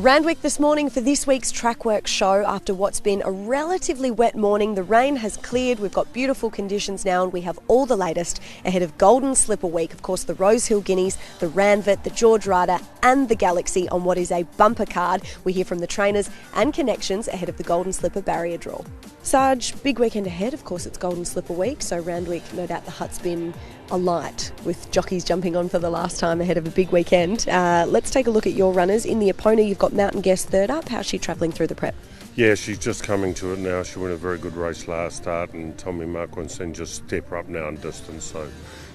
Randwick this morning for this week's Trackwork show. After what's been a relatively wet morning, the rain has cleared. We've got beautiful conditions now and we have all the latest ahead of Golden Slipper Week. Of course, the Rosehill Guineas, the Ranvet, the George Ryder and the Galaxy on what is a bumper card. We hear from the trainers and connections ahead of the Golden Slipper barrier draw. Sarge, big weekend ahead. Of course, it's Golden Slipper Week, so Randwick, no doubt the hut's been alight with jockeys jumping on for the last time ahead of a big weekend. Let's take a look at your runners. In the Epona, you've got Mountain Guest third up. How's she travelling through the prep? Yeah, she's just coming to it now. She won a very good race last start, and Tommy Marquinson just step her up now in distance, so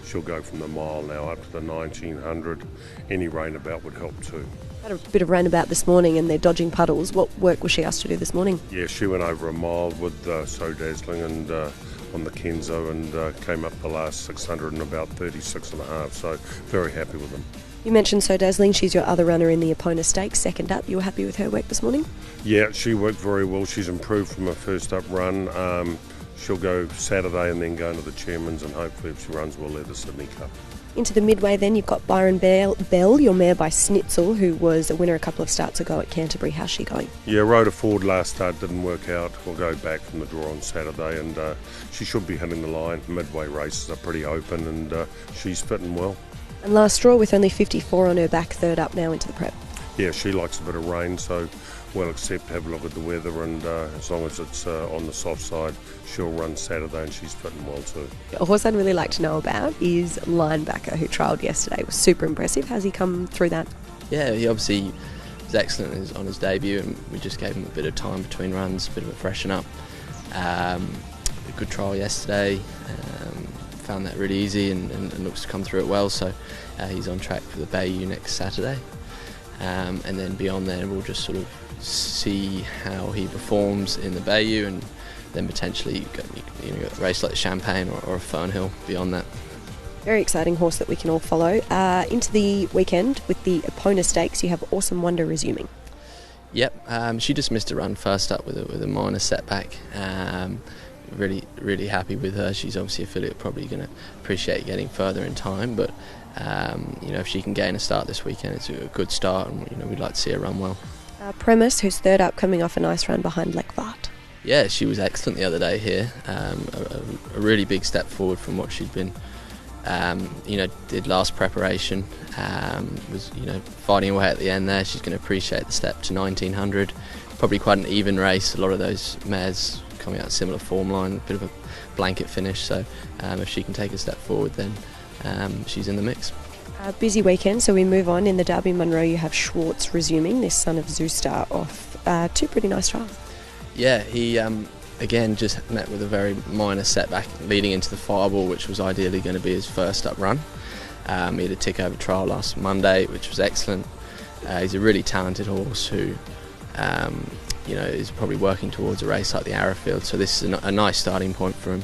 she'll go from the mile now up to the 1900. Any rain about would help too. Had a bit of rain about this morning and they're dodging puddles. What work was she asked to do this morning? Yeah, she went over a mile with So Dazzling and on the Kenzo and came up the last 600 in about 36 and a half, so very happy with them. You mentioned So Dazzling, she's your other runner in the Epona Stakes, second up. You were happy with her work this morning? Yeah, she worked very well. She's improved from her first up run. She'll go Saturday and then go into the Chairman's, and hopefully if she runs well, the Sydney Cup. Into the midway then, you've got Byron Bell, your mare by Snitzel, who was a winner a couple of starts ago at Canterbury. How's she going? Yeah, rode her forward last start, didn't work out. We'll go back from the draw on Saturday, and she should be hitting the line. Midway races are pretty open, and she's fitting well. And last draw with only 54 on her back, third up now into the prep. Yeah, she likes a bit of rain, so we'll accept, have a look at the weather, and as long as it's on the soft side, she'll run Saturday and she's fitting well too. A horse I'd really like to know about is Linebacker, who trialled yesterday. It was super impressive. How's he come through that? Yeah, he obviously was excellent on his debut, and we just gave him a bit of time between runs, a bit of a freshen up. A good trial yesterday, found that really easy and looks to come through it well, so he's on track for the Bayou next Saturday. And then beyond there we'll just sort of see how he performs in the Bayou, and then potentially a race like the Champagne or a Fernhill beyond that. Very exciting horse that we can all follow. Into the weekend with the Epona Stakes, you have Awesome Wonder resuming. Yep, she just missed a run first up with a minor setback. Really happy with her. She's obviously a filly, probably going to appreciate getting further in time, but if she can gain a start this weekend, it's a good start, and we'd like to see her run well. Premise, who's third up, coming off a nice run behind Lekvart. Yeah, she was excellent the other day here. A really big step forward from what she'd been, did last preparation. Was fighting away at the end there. She's going to appreciate the step to 1900. Probably quite an even race. A lot of those mares coming out similar form line, a bit of a blanket finish. So if she can take a step forward, then she's in the mix. Busy weekend, so we move on. In the Derby Munro, you have Schwartz resuming, this son of Zoostar, off two pretty nice trials. Yeah, he again just met with a very minor setback leading into the Fireball, which was ideally going to be his first up run. He had a tick over trial last Monday, which was excellent. He's a really talented horse who is probably working towards a race like the Arrowfield, so this is a nice starting point for him.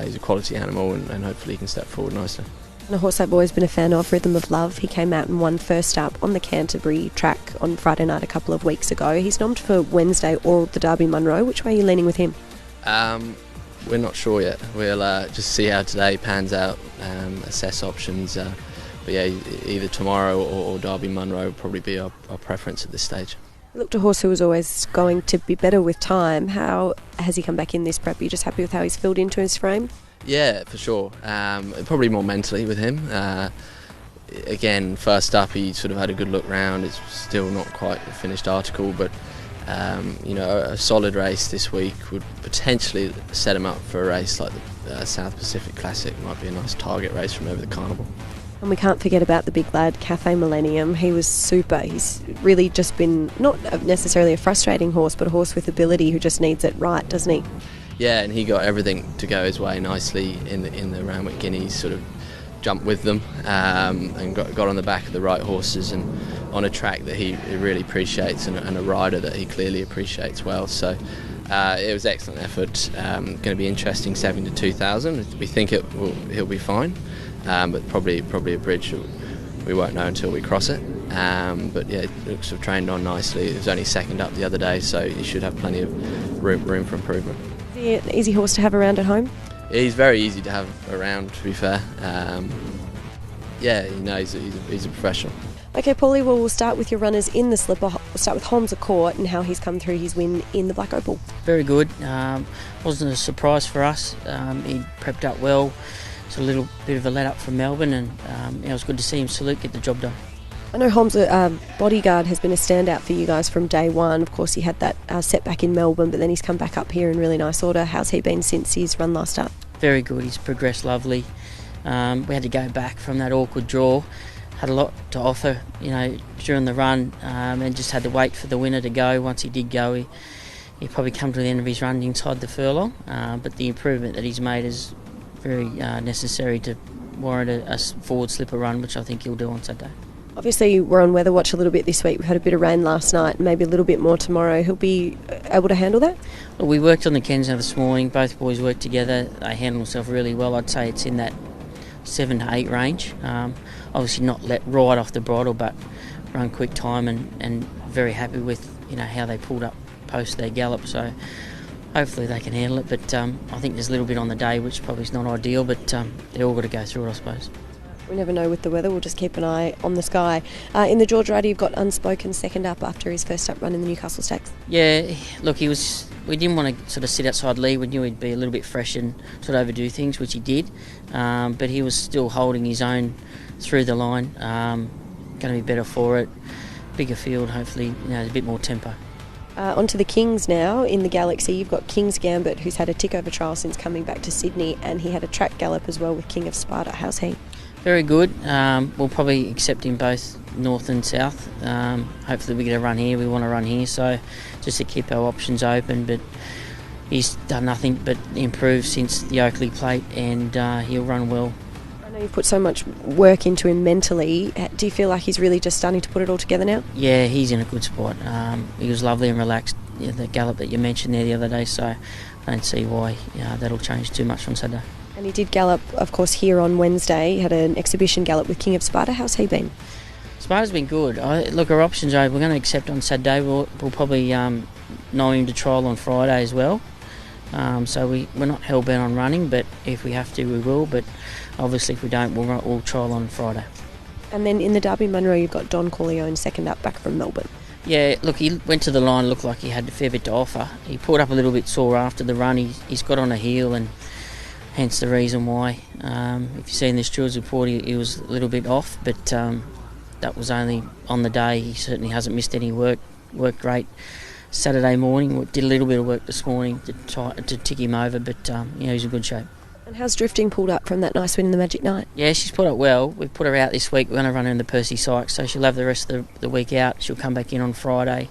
He's a quality animal, and hopefully he can step forward nicely. And a horse I've always been a fan of, Rhythm of Love. He came out and won first up on the Canterbury track on Friday night a couple of weeks ago. He's nommed for Wednesday or the Derby Munro. Which way are you leaning with him? We're not sure yet. We'll just see how today pans out, assess options. But yeah, either tomorrow or Derby Munro will probably be our preference at this stage. He looked a horse who was always going to be better with time. How has he come back in this prep? Are you just happy with how he's filled into his frame? Yeah, for sure. Probably more mentally with him. Again, first up, he sort of had a good look round. It's still not quite a finished article, but a solid race this week would potentially set him up for a race like the South Pacific Classic. Might be a nice target race from over the Carnival. And we can't forget about the big lad, Cafe Millennium. He was super. He's really just been not necessarily a frustrating horse, but a horse with ability who just needs it right, doesn't he? Yeah, and he got everything to go his way nicely in the Randwick Guineas. Sort of jumped with them and got on the back of the right horses and on a track that he really appreciates and a rider that he clearly appreciates well. So it was excellent effort. Going to be interesting 7 to 2000. We think he'll be fine, but probably a bridge we won't know until we cross it. But yeah, it looks to have trained on nicely. It was only second up the other day, so he should have plenty of room for improvement. Is he an easy horse to have around at home? He's very easy to have around, to be fair. He's a professional. Okay, Paulie, well, we'll start with your runners in the We'll start with Holmes of Court and how he's come through his win in the Black Opal. Very good. Wasn't a surprise for us. He prepped up well. It's a little bit of a let up from Melbourne, and it was good to see him salute, get the job done. I know Holmes, Bodyguard, has been a standout for you guys from day one. Of course, he had that setback in Melbourne, but then he's come back up here in really nice order. How's he been since his run last start? Very good. He's progressed lovely. We had to go back from that awkward draw. Had a lot to offer, during the run, and just had to wait for the winner to go. Once he did go, he probably come to the end of his run inside the furlong. But the improvement that he's made is very necessary to warrant a forward slipper run, which I think he'll do on Saturday. Obviously, we're on weather watch a little bit this week. We've had a bit of rain last night, maybe a little bit more tomorrow. He'll be able to handle that? Well, we worked on the Kensington this morning. Both boys worked together. They handled themselves really well. I'd say it's in that 7 to 8 range. Obviously not let right off the bridle, but run quick time and very happy with how they pulled up post their gallop. So hopefully they can handle it. But I think there's a little bit on the day, which probably is not ideal, but they're all got to go through it, I suppose. We never know with the weather. We'll just keep an eye on the sky. In the George Rider, you've got Unspoken second up after his first up run in the Newcastle Stakes. Yeah, look, we didn't want to sort of sit outside lead. We knew he'd be a little bit fresh and sort of overdo things, which he did. But he was still holding his own through the line. Going to be better for it. Bigger field, hopefully, a bit more tempo. Onto the Kings now. In the Galaxy, you've got King's Gambit, who's had a tick-over trial since coming back to Sydney, and he had a track gallop as well with King of Sparta. How's he? Very good. We'll probably accept him both north and south. Hopefully we get a run here. We want to run here, so just to keep our options open. But he's done nothing but improve since the Oakley plate, and he'll run well. I know you've put so much work into him mentally. Do you feel like he's really just starting to put it all together now? Yeah, he's in a good spot. He was lovely and relaxed, the gallop that you mentioned there the other day, so I don't see why that'll change too much on Saturday. And he did gallop, of course, here on Wednesday. He had an exhibition gallop with King of Sparta. How's he been? Sparta's been good. Look, our options are we're going to accept on Saturday. We'll probably know him to trial on Friday as well. So we're not hell-bent on running, but if we have to, we will. But obviously if we don't, we'll trial on Friday. And then in the Derby Munro, you've got Don Corleone second up back from Melbourne. Yeah, look, he went to the line, looked like he had a fair bit to offer. He pulled up a little bit sore after the run. He's got on a heel, and hence the reason why. If you see in this Stewards report, he was a little bit off, but that was only on the day. He certainly hasn't missed any work. Worked great Saturday morning. Did a little bit of work this morning to tick him over, but he's in good shape. And how's Drifting pulled up from that nice win in the Magic Night? Yeah, she's put up well. We've put her out this week. We're going to run her in the Percy Sykes, so she'll have the rest of the week out. She'll come back in on Friday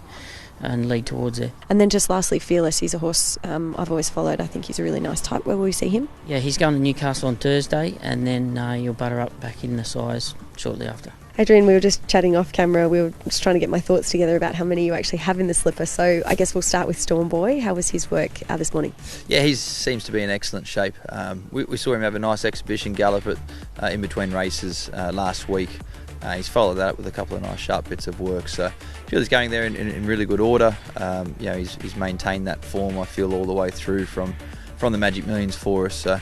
and lead towards there. And then just lastly, Fearless. He's a horse I've always followed. I think he's a really nice type. Where will we see him? Yeah, he's going to Newcastle on Thursday, and then you'll butter up back in the size shortly after. Adrian, we were just chatting off camera. We were just trying to get my thoughts together about how many you actually have in the slipper. So I guess we'll start with Storm Boy. How was his work this morning? Yeah, he seems to be in excellent shape. We saw him have a nice exhibition gallop in between races last week. He's followed that up with a couple of nice sharp bits of work. So I feel he's going there in really good order. He's maintained that form, I feel, all the way through from the Magic Millions for us. So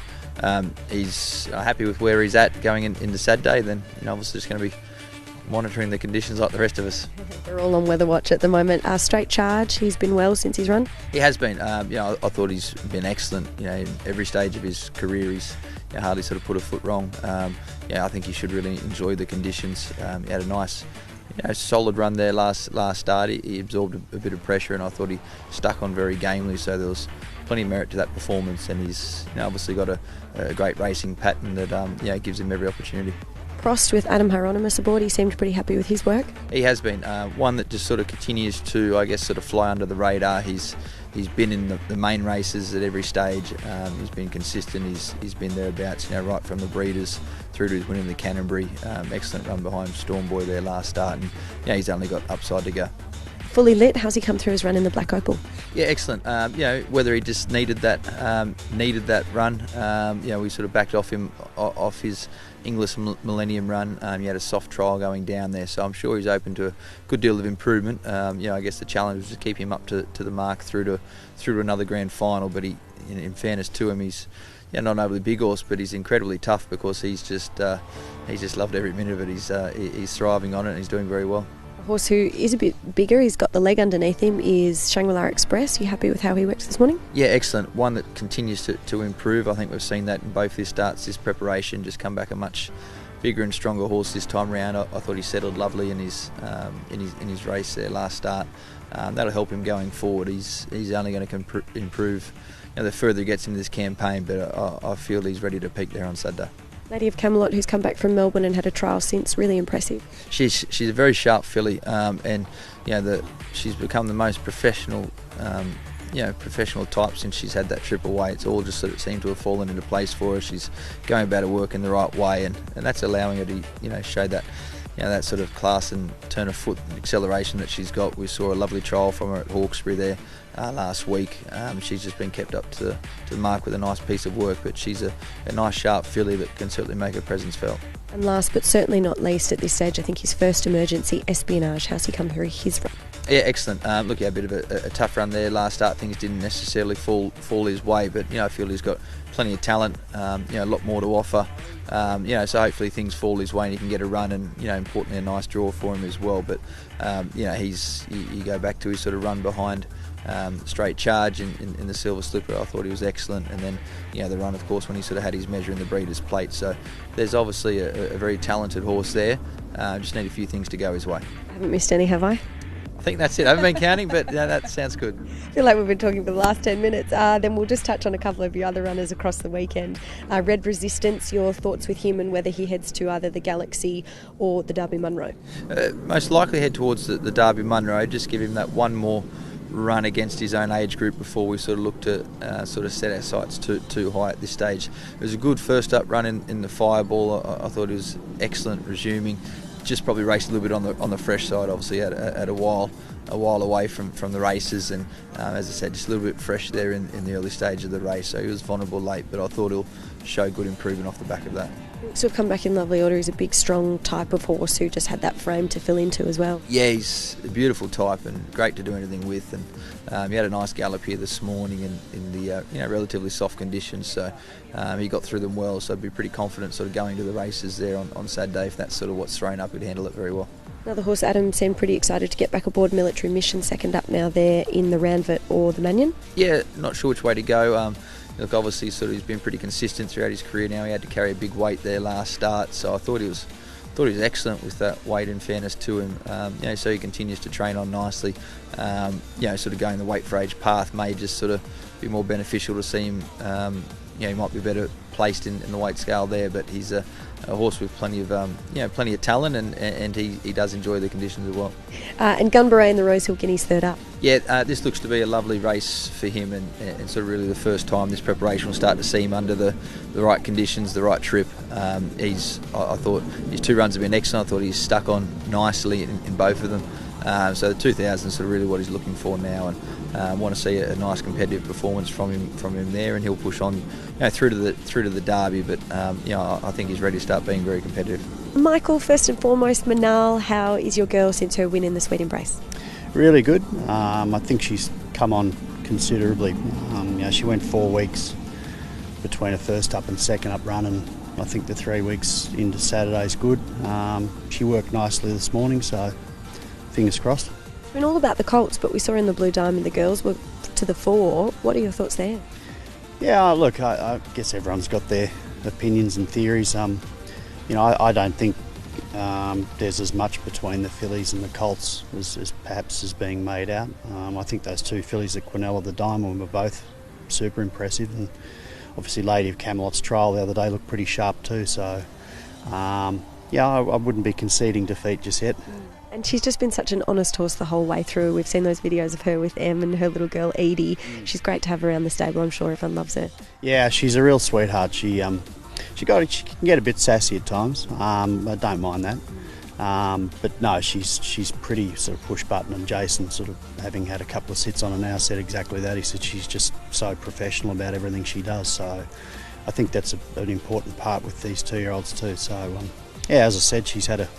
he's happy with where he's at going into Saturday. Then obviously just going to be monitoring the conditions like the rest of us. We're all on weather watch at the moment. Straight Charge, he's been well since his run? He has been. I thought he's been excellent. In every stage of his career, he's hardly sort of put a foot wrong. I think he should really enjoy the conditions. He had a nice, solid run there last start. He absorbed a bit of pressure, and I thought he stuck on very gamely. So there was plenty of merit to that performance, and he's obviously got a great racing pattern that gives him every opportunity. Prost with Adam Hieronymus aboard, he seemed pretty happy with his work. He has been. One that just sort of continues to, I guess, sort of fly under the radar. He's been in the main races at every stage. He's been consistent. He's been thereabouts, right from the breeders through to his win in the Canterbury. Excellent run behind Storm Boy there last start, and he's only got upside to go. Fully lit, how's he come through his run in the Black Opal? Yeah, excellent. Whether he just needed that run, we sort of backed off his English Millennium run. He had a soft trial going down there, so I'm sure he's open to a good deal of improvement. I guess the challenge was to keep him up to the mark through to another grand final. But he, in fairness to him, he's not an overly big horse, but he's incredibly tough because he's just loved every minute of it. He's thriving on it, and he's doing very well. Horse who is a bit bigger, he's got the leg underneath him, is Shangri-La Express. Are you happy with how he worked this morning? Yeah, excellent. One that continues to improve. I think we've seen that in both his starts, his preparation, just come back a much bigger and stronger horse this time round. I thought he settled lovely in his race there last start. That'll help him going forward. He's only going to improve the further he gets into this campaign, but I feel he's ready to peak there on Saturday. Lady of Camelot, who's come back from Melbourne and had a trial since, really impressive. She's a very sharp filly, and she's become the most professional type since she's had that trip away. It's all just sort of seemed to have fallen into place for her. She's going about her work in the right way, and that's allowing her to show that that sort of class and turn of foot and acceleration that she's got. We saw a lovely trial from her at Hawkesbury there last week. She's just been kept up to the mark with a nice piece of work, but she's a nice sharp filly that can certainly make her presence felt. And last but certainly not least at this stage, I think his first emergency, Espionage. How's he come through his run? Yeah, excellent. Look, yeah, a bit of a tough run there. Last start, things didn't necessarily fall his way, but I feel he's got plenty of talent. A lot more to offer. So hopefully things fall his way and he can get a run, and importantly a nice draw for him as well. But you go back to his sort of run behind Straight Charge in the Silver Slipper. I thought he was excellent, and then the run, of course, when he sort of had his measure in the Breeders' Plate. So there's obviously a very talented horse there. Just need a few things to go his way. I haven't missed any, have I? I think that's it. I haven't been counting, but that sounds good. I feel like we've been talking for the last 10 minutes. Then we'll just touch on a couple of your other runners across the weekend. Red Resistance, your thoughts with him and whether he heads to either the Galaxy or the Derby Munro? Most likely head towards the Derby Munro. Just give him that one more run against his own age group before we sort of look to sort of set our sights too high at this stage. It was a good first up run in the Fireball. I thought it was excellent resuming. Just probably raced a little bit on the fresh side, obviously at a while away from the races, and as I said, just a little bit fresh there in the early stage of the race. So he was vulnerable late, but I thought he'll show good improvement off the back of that. So come back in lovely order. He's a big, strong type of horse who just had that frame to fill into as well. Yeah, he's a beautiful type and great to do anything with. And he had a nice gallop here this morning in the relatively soft conditions. So he got through them well. So I'd be pretty confident sort of going to the races there on Saturday. If that's sort of what's thrown up, he'd handle it very well. Another horse, Adam, seemed pretty excited to get back aboard Military Mission, second up now there in the Randvert or the Manion. Yeah, not sure which way to go. Look, obviously, sort of he's been pretty consistent throughout his career now. He had to carry a big weight there last start, so I thought he was excellent with that weight, in fairness to him. So he continues to train on nicely. Sort of going the weight for age path may just sort of be more beneficial to see him. He might be better placed in the weight scale there, but he's a horse with plenty of talent, and he does enjoy the conditions as well. And Gunbaray and the Rosehill Guineas third up. Yeah, this looks to be a lovely race for him, and sort of really the first time this preparation will start to see him under the right conditions, the right trip. I thought his two runs have been excellent. I thought he's stuck on nicely in both of them. So the 2000 is sort of really what he's looking for now, and want to see a nice competitive performance from him there, and he'll push on through to the Derby. But I think he's ready to start being very competitive. Michael, first and foremost, Manal, how is your girl since her win in the Sweet Embrace? Really good. I think she's come on considerably. She went 4 weeks between a first up and second up run, and I think the 3 weeks into Saturday's good. She worked nicely this morning, so fingers crossed. It's been all about the colts, but we saw in the Blue Diamond the girls were to the fore. What are your thoughts there? Yeah, look, I guess everyone's got their opinions and theories. I don't think there's as much between the fillies and the colts as perhaps is being made out. I think those two fillies at Quinella, the Diamond, were both super impressive, and obviously Lady of Camelot's trial the other day looked pretty sharp too. So I wouldn't be conceding defeat just yet. And she's just been such an honest horse the whole way through. We've seen those videos of her with Em and her little girl Edie. She's great to have around the stable. I'm sure everyone loves her. Yeah, she's a real sweetheart. She can get a bit sassy at times. I don't mind that. But no, she's pretty sort of push button, and Jason, sort of having had a couple of sits on her now, said exactly that. He said she's just so professional about everything she does. So I think that's an important part with these 2-year-olds too. So as I said, she's had a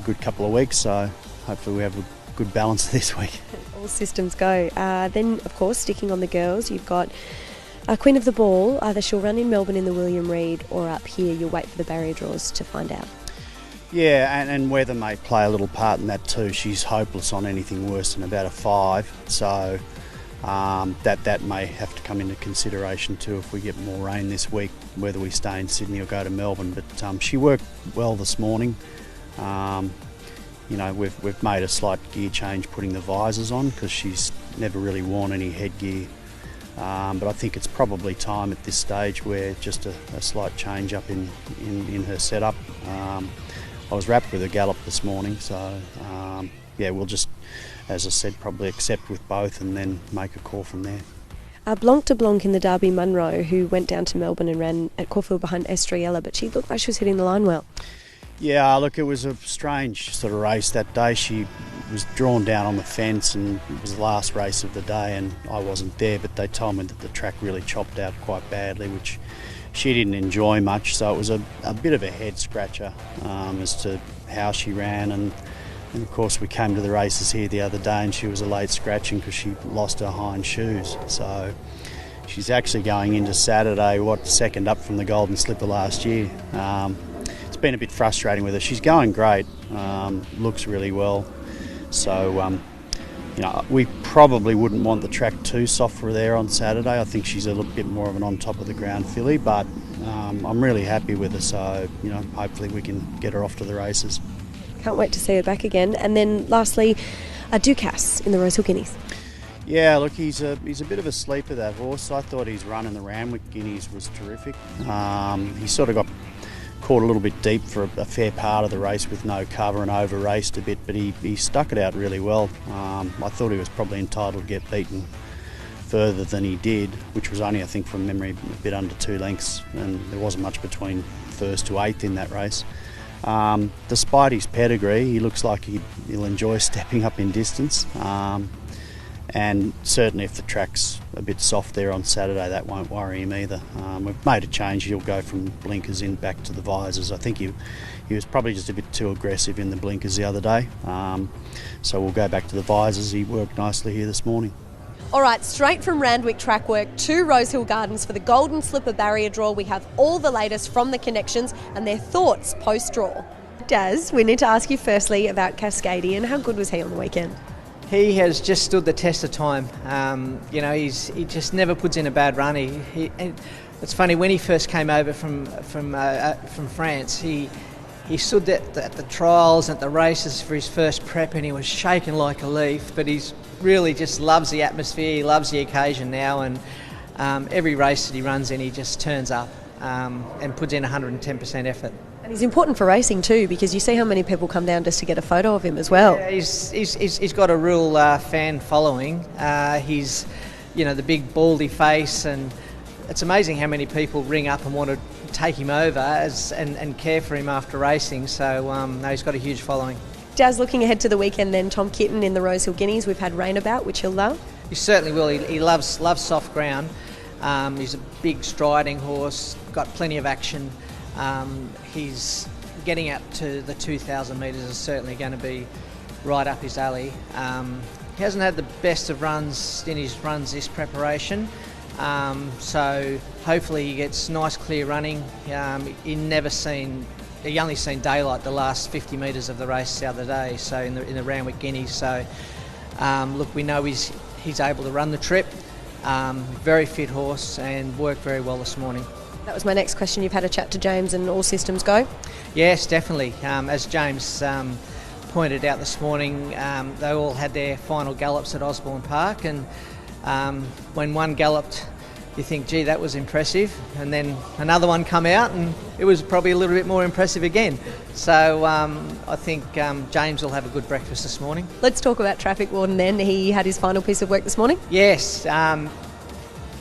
good couple of weeks, so hopefully we have a good balance this week. All systems go. Then, of course, sticking on the girls, you've got Queen of the Ball. Either she'll run in Melbourne in the William Reid, or up here you'll wait for the barrier draws to find out. Yeah, and weather may play a little part in that too. She's hopeless on anything worse than about a 5, so that may have to come into consideration too if we get more rain this week, whether we stay in Sydney or go to Melbourne. But she worked well this morning. We've made a slight gear change putting the visors on because she's never really worn any headgear. But I think it's probably time at this stage where just a slight change up in her setup. I was wrapped with a gallop this morning, so we'll just, as I said, probably accept with both and then make a call from there. Blanc de Blanc in the Derby, Munro, who went down to Melbourne and ran at Caulfield behind Estrella, but she looked like she was hitting the line well. Yeah, look, it was a strange sort of race that day. She was drawn down on the fence and it was the last race of the day and I wasn't there, but they told me that the track really chopped out quite badly, which she didn't enjoy much, so it was a bit of a head scratcher as to how she ran. And of course we came to the races here the other day and she was a late scratching because she lost her hind shoes. So she's actually going into Saturday, second up from the Golden Slipper last year. It's been a bit frustrating with her. She's going great, looks really well. So we probably wouldn't want the track too soft for there on Saturday. I think she's a little bit more of an on top of the ground filly, but I'm really happy with her, so hopefully we can get her off to the races. Can't wait to see her back again. And then lastly, Ducasse in the Rosehill Guineas. Yeah, look, he's a bit of a sleeper, that horse. I thought his run in the Randwick Guineas was terrific. He sort of got caught a little bit deep for a fair part of the race with no cover and over raced a bit, but he stuck it out really well. I thought he was probably entitled to get beaten further than he did, which was only, I think from memory, a bit under 2 lengths, and there wasn't much between 1st to 8th in that race. Despite his pedigree, he looks like he'll enjoy stepping up in distance. And certainly if the track's a bit soft there on Saturday, that won't worry him either. We've made a change. He'll go from blinkers in back to the visors. I think he was probably just a bit too aggressive in the blinkers the other day. So we'll go back to the visors. He worked nicely here this morning. All right, straight from Randwick Trackwork to Rosehill Gardens for the Golden Slipper Barrier Draw. We have all the latest from the connections and their thoughts post-draw. Daz, we need to ask you firstly about Cascadian. How good was he on the weekend? He has just stood the test of time. He just never puts in a bad run. It's funny, when he first came over from France, he stood at the trials, at the races for his first prep, and he was shaking like a leaf. But he's really just loves the atmosphere. He loves the occasion now, and every race that he runs in, he just turns up and puts in 110% effort. And he's important for racing too, because you see how many people come down just to get a photo of him as well. Yeah, he's got a real fan following. He's, the big baldy face, and it's amazing how many people ring up and want to take him over and care for him after racing. So he's got a huge following. Daz, looking ahead to the weekend then, Tom Kitten in the Rosehill Guineas. We've had rain about, which he'll love. He certainly will. He loves soft ground. He's a big striding horse, got plenty of action. He's getting out to the 2,000 metres is certainly going to be right up his alley. He hasn't had the best of runs in his runs this preparation, so hopefully he gets nice clear running. He only seen daylight the last 50 metres of the race the other day, so in the Randwick Guineas. So we know he's able to run the trip. Very fit horse and worked very well this morning. That was my next question. You've had a chat to James and all systems go? Yes, definitely. As James pointed out this morning, they all had their final gallops at Osborne Park, and when one galloped, you think, gee, that was impressive, and then another one come out and it was probably a little bit more impressive again. So I think James will have a good breakfast this morning. Let's talk about Traffic Warden then. He had his final piece of work this morning? Yes.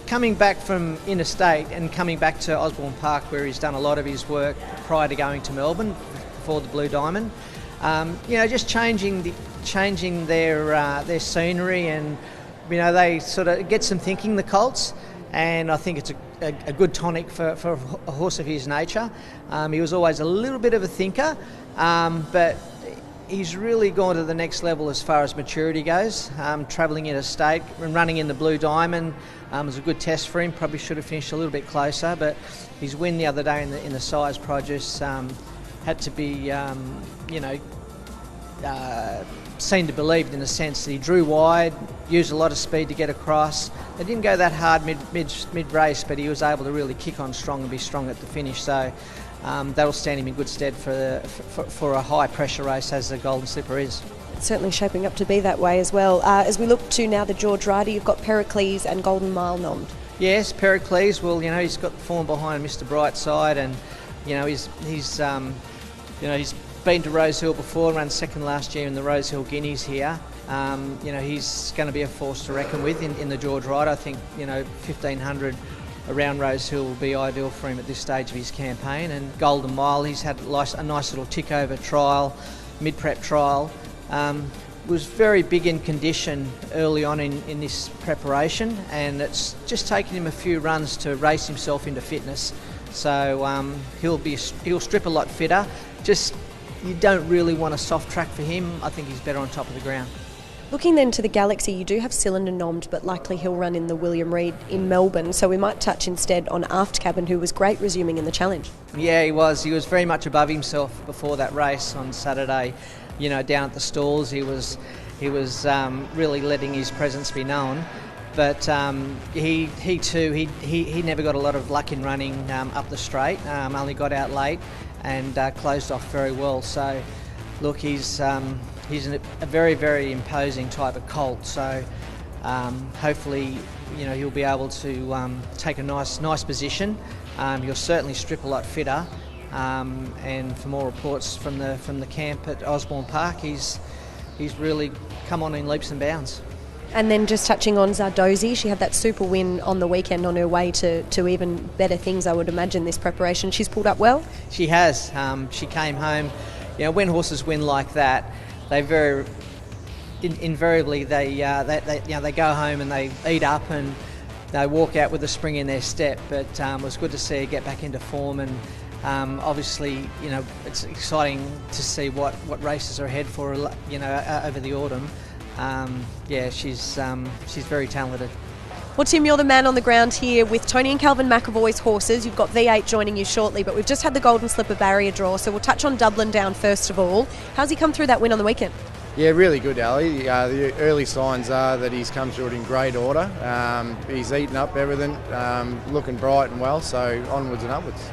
Coming back from interstate and coming back to Osborne Park, where he's done a lot of his work prior to going to Melbourne before the Blue Diamond, just changing their scenery, and they sort of get some thinking, the colts, and I think it's a good tonic for a horse of his nature. He was always a little bit of a thinker, but he's really gone to the next level as far as maturity goes. Travelling interstate and running in the Blue Diamond was a good test for him. Probably should have finished a little bit closer, but his win the other day in the size produce had to be, seen to believed in a sense that he drew wide, used a lot of speed to get across. They didn't go that hard mid race, but he was able to really kick on strong and be strong at the finish. So that'll stand him in good stead for a high pressure race as the Golden Slipper is. It's certainly shaping up to be that way as well. As we look to now the George Rider, you've got Pericles and Golden Mile nommed. Yes, Pericles. Well, he's got the form behind Mr. Brightside, and he's been to Rosehill before, ran second last year in the Rosehill Guineas here. He's going to be a force to reckon with in the George Rider. I think 1500 around Rosehill will be ideal for him at this stage of his campaign. And Golden Mile, he's had a nice little tick over trial, mid-prep trial. Was very big in condition early on in this preparation, and it's just taken him a few runs to race himself into fitness. So he'll strip a lot fitter. Just, you don't really want a soft track for him. I think he's better on top of the ground. Looking then to the Galaxy, you do have Cylinder nommed, but likely he'll run in the William Reid in Melbourne, so we might touch instead on Aft Cabin, who was great resuming in the challenge. Yeah, he was very much above himself before that race on Saturday. Down at the stalls, he was really letting his presence be known. But he never got a lot of luck in running up the straight. Only got out late and closed off very well. So, look, he's a very, very imposing type of colt. So, hopefully, he'll be able to take a nice position. He'll certainly strip a lot fitter. And for more reports from the camp at Osborne Park, he's really come on in leaps and bounds. And then just touching on Zardozi, she had that super win on the weekend on her way to even better things, I would imagine, this preparation. She's pulled up well? She has. She came home. When horses win like that, they invariably they go home and they eat up and they walk out with a spring in their step. But it was good to see her get back into form, and obviously, it's exciting to see what races are ahead for her, over the autumn. She's very talented. Well, Tim, you're the man on the ground here with Tony and Calvin McAvoy's horses. You've got V8 joining you shortly, but we've just had the Golden Slipper barrier draw, so we'll touch on Dublin Down first of all. How's he come through that win on the weekend? Yeah, really good, Ali. The early signs are that he's come through it in great order. He's eaten up everything, looking bright and well, so onwards and upwards.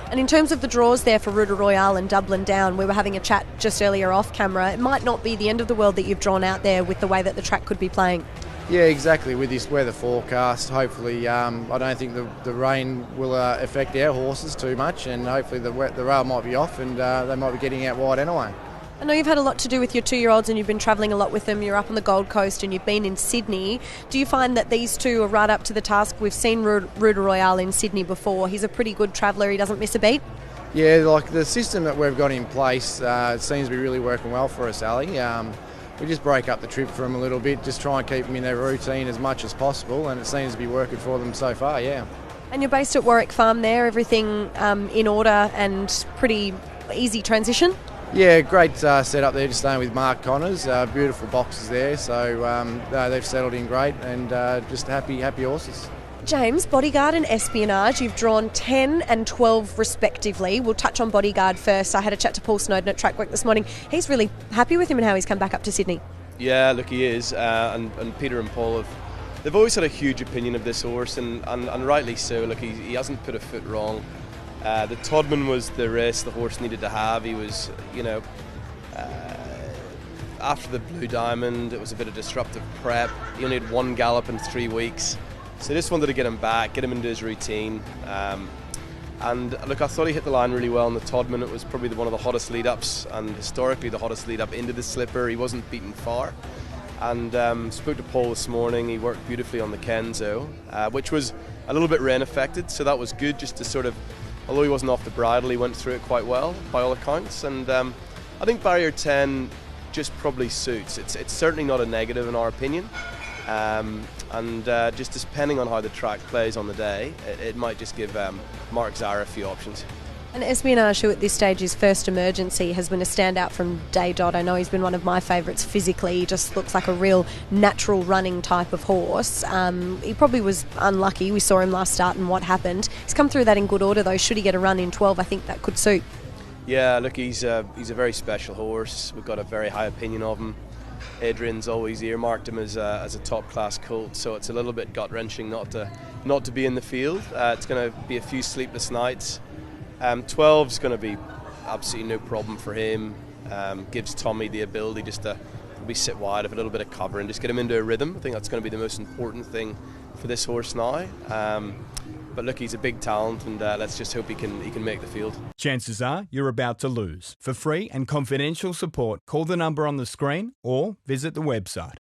And in terms of the draws there for Ruta Royale and Dublin Down, we were having a chat just earlier off camera. It might not be the end of the world that you've drawn out there with the way that the track could be playing. Yeah, exactly. With this weather forecast, hopefully, I don't think the rain will affect our horses too much, and hopefully the rail might be off and they might be getting out wide anyway. I know you've had a lot to do with your 2-year-olds and you've been travelling a lot with them. You're up on the Gold Coast and you've been in Sydney. Do you find that these two are right up to the task? We've seen Ruta Royale in Sydney before. He's a pretty good traveller. He doesn't miss a beat. Yeah, like the system that we've got in place, it seems to be really working well for us, Ali. We just break up the trip for them a little bit, just try and keep them in their routine as much as possible, and it seems to be working for them so far, yeah. And you're based at Warwick Farm there, everything in order and pretty easy transition? Yeah, great setup there, just staying with Mark Connors. Beautiful boxes there, so they've settled in great and just happy horses. James, Bodyguard and Espionage, you've drawn 10 and 12 respectively. We'll touch on Bodyguard first. I had a chat to Paul Snowden at Trackwork this morning. He's really happy with him and how he's come back up to Sydney. Yeah, look, he is. And Peter and Paul they've always had a huge opinion of this horse, and rightly so. Look, he hasn't put a foot wrong. The Todman was the race the horse needed to have. He was, after the Blue Diamond, it was a bit of disruptive prep. He only had one gallop in 3 weeks. So I just wanted to get him back, get him into his routine. And look, I thought he hit the line really well in the Todman. It was probably one of the hottest lead-ups, and historically the hottest lead-up into the Slipper. He wasn't beaten far. And spoke to Paul this morning. He worked beautifully on the Kenzo, which was a little bit rain affected, so that was good just to sort of, although he wasn't off the bridle, he went through it quite well by all accounts. And I think barrier 10 just probably suits. It's certainly not a negative in our opinion. And just depending on how the track plays on the day, it might just give Mark Zara a few options. And Espionage, who at this stage is first emergency, has been a standout from day dot. I know he's been one of my favourites physically. He just looks like a real natural running type of horse. He probably was unlucky. We saw him last start and what happened. He's come through that in good order though. Should he get a run in 12, I think that could suit. Yeah, look, he's a very special horse. We've got a very high opinion of him. Adrian's always earmarked him as a top-class colt, so it's a little bit gut-wrenching not to be in the field. It's going to be a few sleepless nights. 12's going to be absolutely no problem for him. Gives Tommy the ability just to maybe sit wide, have a little bit of cover, and just get him into a rhythm. I think that's going to be the most important thing for this horse now. But look, he's a big talent, and let's just hope he can make the field. Chances are you're about to lose. For free and confidential support, call the number on the screen or visit the website.